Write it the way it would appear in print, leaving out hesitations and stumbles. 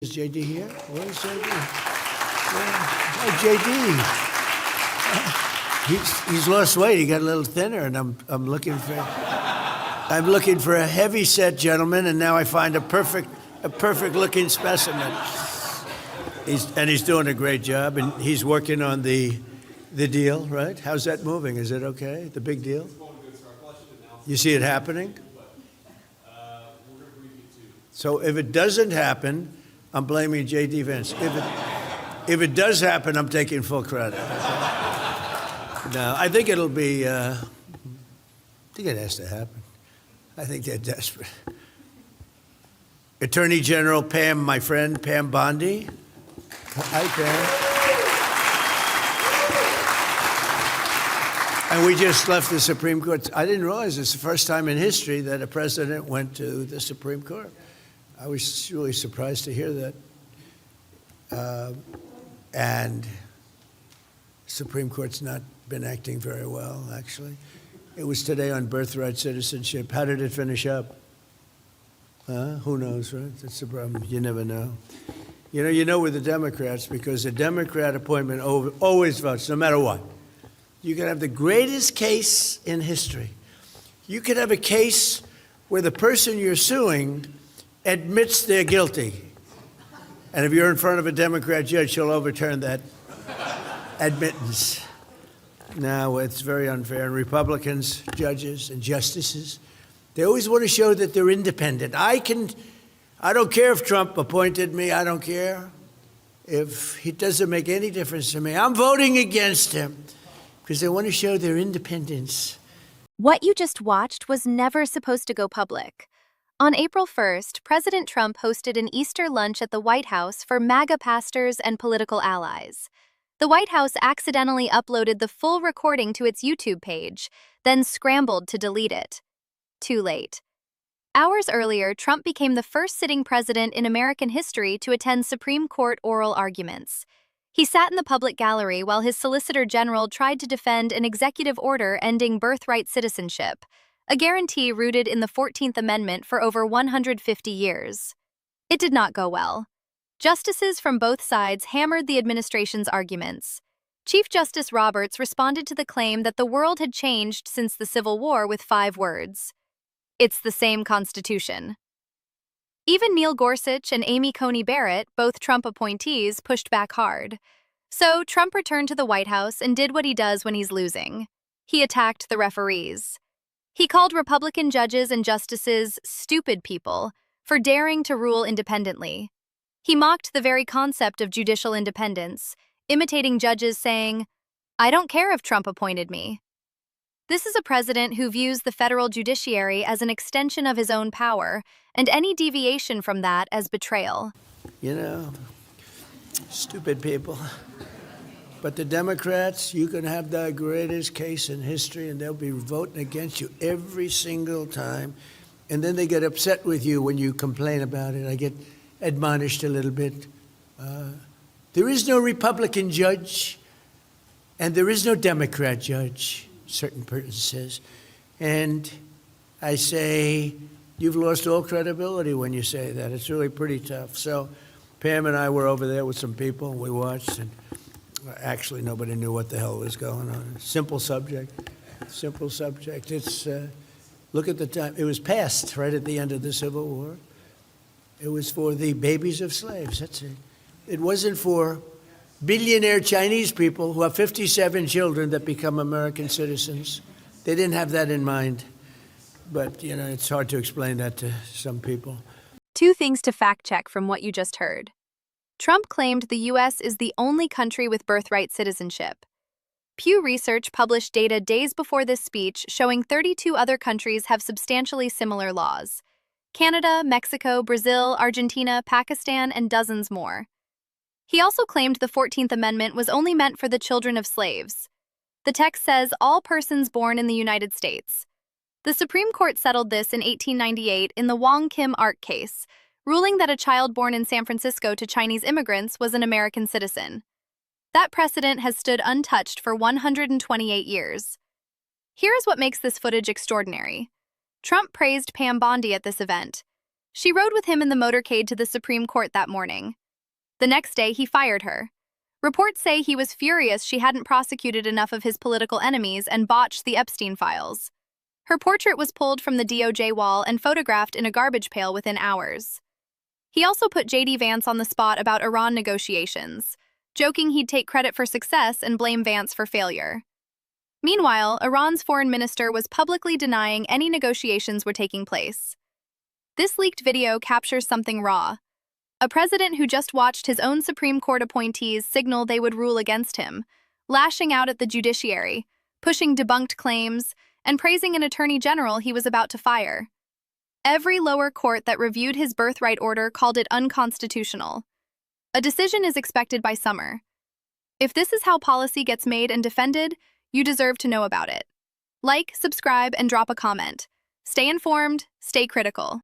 Is JD here? Where's JD? Hi, JD. He's lost weight. He got a little thinner, and I'm looking for a heavy set gentleman, and now I find a perfect looking specimen. He's doing a great job, and he's working on the deal, right? How's that moving? Is it okay? The big deal? You see it happening? So if it doesn't happen, I'm blaming JD Vance. If it does happen, I'm taking full credit. No, I think it'll be. I think it has to happen. I think they're desperate. Attorney General Pam, my friend Pam Bondi. Hi, Pam. And we just left the Supreme Court. I didn't realize it's the first time in history that a president went to the Supreme Court. I was really surprised to hear that. And Supreme Court's not been acting very well, actually. It was today on Birthright, Citizenship. How did it finish up? Who knows, right? That's the problem. You never know. You know with the Democrats, because the Democrat appointment always votes, no matter what. You can have the greatest case in history. You could have a case where the person you're suing admits they're guilty. And if you're in front of a Democrat judge, she'll overturn that admittance. Now, it's very unfair. And Republicans, judges and justices, they always want to show that they're independent. I don't care if Trump appointed me. I don't care if it doesn't make any difference to me. I'm voting against him because they want to show their independence. What you just watched was never supposed to go public. On April 1st, President Trump hosted an Easter lunch at the White House for MAGA pastors and political allies. The White House accidentally uploaded the full recording to its YouTube page, then scrambled to delete it. Too late. Hours earlier, Trump became the first sitting president in American history to attend Supreme Court oral arguments. He sat in the public gallery while his Solicitor General tried to defend an executive order ending birthright citizenship, a guarantee rooted in the 14th Amendment for over 150 years. It did not go well. Justices from both sides hammered the administration's arguments. Chief Justice Roberts responded to the claim that the world had changed since the Civil War with 5 words. It's the same Constitution. Even Neil Gorsuch and Amy Coney Barrett, both Trump appointees, pushed back hard. So Trump returned to the White House and did what he does when he's losing. He attacked the referees. He called Republican judges and justices stupid people for daring to rule independently. He mocked the very concept of judicial independence, imitating judges saying, "I don't care if Trump appointed me." This is a president who views the federal judiciary as an extension of his own power, and any deviation from that as betrayal. Stupid people. But the Democrats, you can have the greatest case in history, and they'll be voting against you every single time. And then they get upset with you when you complain about it. I get admonished a little bit. There is no Republican judge, and there is no Democrat judge, a certain person says. And I say, you've lost all credibility when you say that. It's really pretty tough. So Pam and I were over there with some people, and we watched, and actually, nobody knew what the hell was going on. Simple subject. It's, look at the time. It was passed right at the end of the Civil War. It was for the babies of slaves. That's it. It wasn't for billionaire Chinese people who have 57 children that become American citizens. They didn't have that in mind. But, it's hard to explain that to some people. 2 things to fact check from what you just heard. Trump claimed the U.S. is the only country with birthright citizenship. Pew Research published data days before this speech showing 32 other countries have substantially similar laws: Canada, Mexico, Brazil, Argentina, Pakistan, and dozens more. He also claimed the 14th Amendment was only meant for the children of slaves. The text says all persons born in the United States. The Supreme Court settled this in 1898 in the Wong Kim Ark case, ruling that a child born in San Francisco to Chinese immigrants was an American citizen. That precedent has stood untouched for 128 years. Here is what makes this footage extraordinary. Trump praised Pam Bondi at this event. She rode with him in the motorcade to the Supreme Court that morning. The next day, he fired her. Reports say he was furious she hadn't prosecuted enough of his political enemies and botched the Epstein files. Her portrait was pulled from the DOJ wall and photographed in a garbage pail within hours. He also put JD Vance on the spot about Iran negotiations, joking he'd take credit for success and blame Vance for failure. Meanwhile, Iran's foreign minister was publicly denying any negotiations were taking place. This leaked video captures something raw. A president who just watched his own Supreme Court appointees signal they would rule against him, lashing out at the judiciary, pushing debunked claims, and praising an attorney general he was about to fire. Every lower court that reviewed his birthright order called it unconstitutional. A decision is expected by summer. If this is how policy gets made and defended, you deserve to know about it. Like, subscribe, and drop a comment. Stay informed, stay critical.